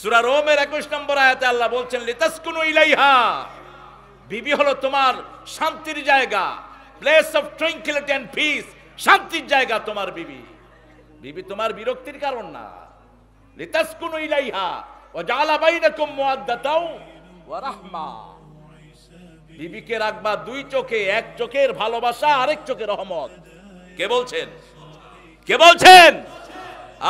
সূরা রোমের 21 নম্বর আয়াতে আল্লাহ বলছেন লিতাসকুনু ইলাইহা, বিবি হলো তোমার শান্তির জায়গা, place of tranquillity and peace, শান্তির জায়গা তোমার বিবি। বিবি তোমার বিরক্তির কারণ না। লিতাসকুনু ইলাইহা ওয়া জাআলা বাইনাকুম মুওয়াদ্দাতাও ওয়া রাহমা, বিবিকে রাখবা দুই চোখে, এক চোখের ভালোবাসা, আরেক চোখের রহমত। কে বলছেন? কে বলছেন?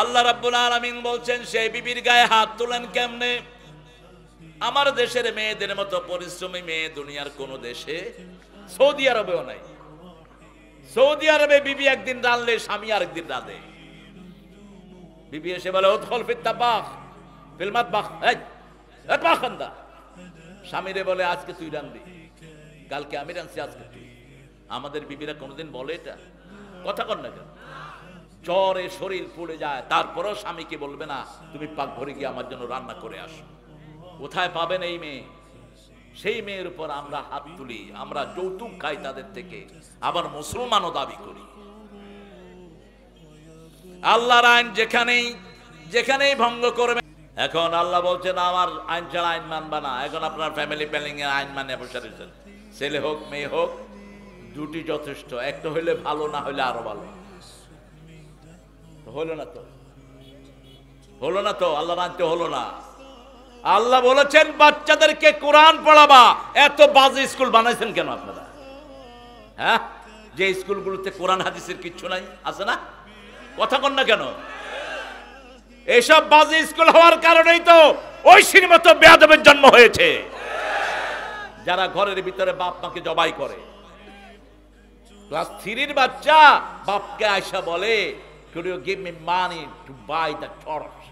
আল্লাহ রাব্বুল আলামিন বলছেন সেই বিবির গায়ে হাত তুলেন কেমনে? আমার দেশের মেয়েদের মতো পরিশ্রমী মেয়ে দুনিয়ার কোন দেশে, সৌদি আরবেও নাই। সৌদি আরবে বিবি একদিন রাঁধলে স্বামী আরেকদিন রাঁধে। বিবি এসে বলে উদখুল ফিত তাবাখ ফিল মাতবাখ, এই পাখান্দা। স্বামীরে বলে আজকে তুই রাঁধবি, কালকে আমি রাঁধছি, আজকে তুই। আমাদের বিবিরা কোনোদিন বলে এটা? কথা কর না কেন? জ্বরে শরীর পুড়ে যায়, তারপরেও স্বামীকে বলবে না তুমি পাকঘরে গিয়ে আমার জন্য রান্না করে আসো। কোথায় পাবেন এই মেয়ে? সেই মেয়ের উপর আমরা হাত তুলি, আমরা যৌতুক খাই তাদের থেকে, আবার মুসলমানও দাবি করি। আল্লাহর আইন যেখানেই যেখানেই ভঙ্গ করবে। এখন আল্লাহ বলছেন আমার আইন ছাড়া আইন মানবা না। এখন আপনার ফ্যামিলি প্ল্যানিং এর আইন মানে বসে রয়েছেন। ছেলে হোক মেয়ে হোক দুটি যথেষ্ট, একটা হইলে ভালো, না হইলে আরো ভালো। হলো না তো, হলো না তো, আল্লাহ আনতে হলো না। আল্লাহ বলেছেন বাচ্চাদেরকে কোরআন পড়াবা। এত বাজে স্কুল বানাইছেন কেন আপনারা? হ্যাঁ, যে স্কুলগুলোতে কোরআন হাদিসের কিচ্ছু নাই, আছে না? কথা কন না কেন? এইসব বাজে স্কুল হওয়ার কারণেই তো ঐশীর মতো বেয়াদবের জন্ম হয়েছে, যারা ঘরের ভিতরে বাপ মাকে জবাই করে। ক্লাস 3 বাচ্চা বাপকে আয়সা বলে could you give me money to buy the torch,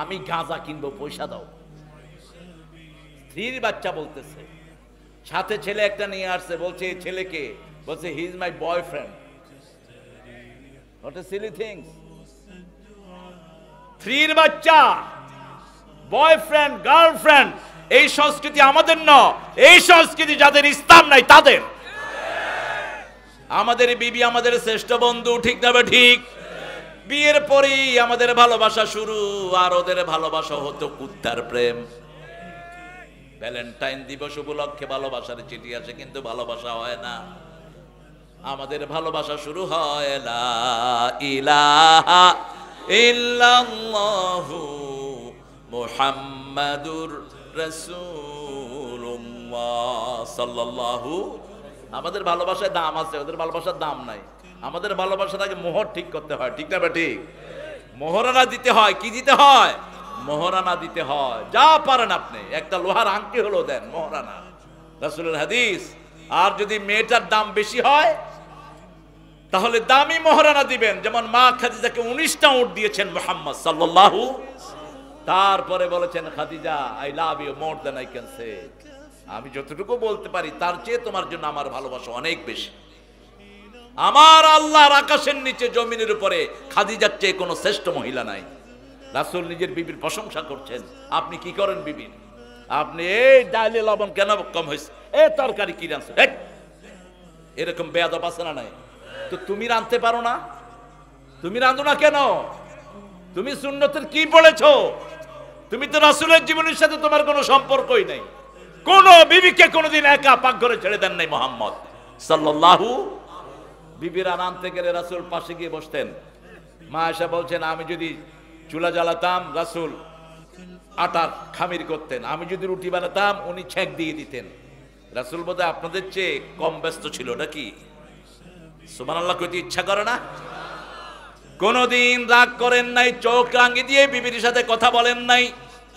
আমি গাঁজা কিনবো, পয়সা দাও। 3 বাচ্চা বলতেছে। সাথে ছেলে একটা নিয়ে আসছে, বলছে এই ছেলেকে, বলছে he is my boyfriend. What a silly things. 3 বাচ্চা, বয়ফ্রেন্ড গার্লফ্রেন্ড, এই সংস্কৃতি আমাদের নয়। এই সংস্কৃতি যাদের ইসলাম নাই তাদের। আমাদের বিবি আমাদের শ্রেষ্ঠ বন্ধু, ঠিক না? ঠিক। বিয়ের পরেই আমাদের ভালোবাসা শুরু, আর ওদের ভালোবাসা হতো কুত্তার প্রেম। ভ্যালেন্টাইন দিবস উপলক্ষে ভালোবাসার চিঠি আসে, কিন্তু ভালোবাসা হয় না। আমাদের ভালোবাসা শুরু হয় লা ইলাহা ইল্লাল্লাহু মুহাম্মাদুর রাসূলুল্লাহ সাল্লাল্লাহু। আমাদের ভালোবাসায় দাম আছে, ওদের ভালোবাসার দাম নাই। আমাদের ভালোবাসাটাকে মোহর ঠিক করতে হয়, ঠিক না? ঠিক। মোহরানা দিতে হয়। কি দিতে হয়? মোহরানা দিতে হয়। যা পারেন আপনি, একটা লোহার আংটি হলো দেন, মোহরানা। রাসূলের হাদিস। আর যদি মেয়েটার দাম বেশি হয় তাহলে দামি মোহরানা দিবেন। যেমন মা খাদিজাকে 19টা উট দিয়েছেন মুহাম্মদ সাল্লাল্লাহু। তারপরে বলেছেন Khadija I love you more than I can say, আমি যতটুকু বলতে পারি তার চেয়ে তোমার জন্য আমার ভালোবাসা অনেক বেশি। আমার আল্লাহর আকাশের নিচে জমিনের উপরে খাদিজার চেয়ে কোনো শ্রেষ্ঠ মহিলা নাই। রাসূল নিজের বিবির প্রশংসা করছেন। আপনি কি করেন বিবির? আপনি এই ডালে লবণ কেন কম হয়েছে, এ তরকারি কি রাঁধছো, এরকম বেয়াদব আছে না নাই? তো তুমি রাঁধতে পারো না? তুমি রাঁধো না কেন? তুমি সুন্নতের কি পড়েছো? তুমি তো রাসূলের জীবনের সাথে তোমার কোনো সম্পর্কই নাই। কোন বিবিকে কোনোদিন একা পাকঘরে ছেড়ে দেন নাই মুহাম্মদ সাল্লাল্লাহু। বিবিরা রাঁধতে গেলে রাসূল পাশে গিয়ে বসতেন। মা আয়েশা বলছেন আমি যদি চুলা জ্বালাতাম রাসূল আটার খামির করতেন, আমি যদি রুটি বানাতাম উনি ছেঁক দিয়ে দিতেন। রাসূল বোধহয় আপনাদের চেয়ে কম ব্যস্ত ছিল নাকি? সুবহানাল্লাহ কইতে ইচ্ছা করে না? কোনদিন রাগ করেন নাই, চোখ রাঙিয়ে দিয়ে বিবির সাথে কথা বলেন নাই।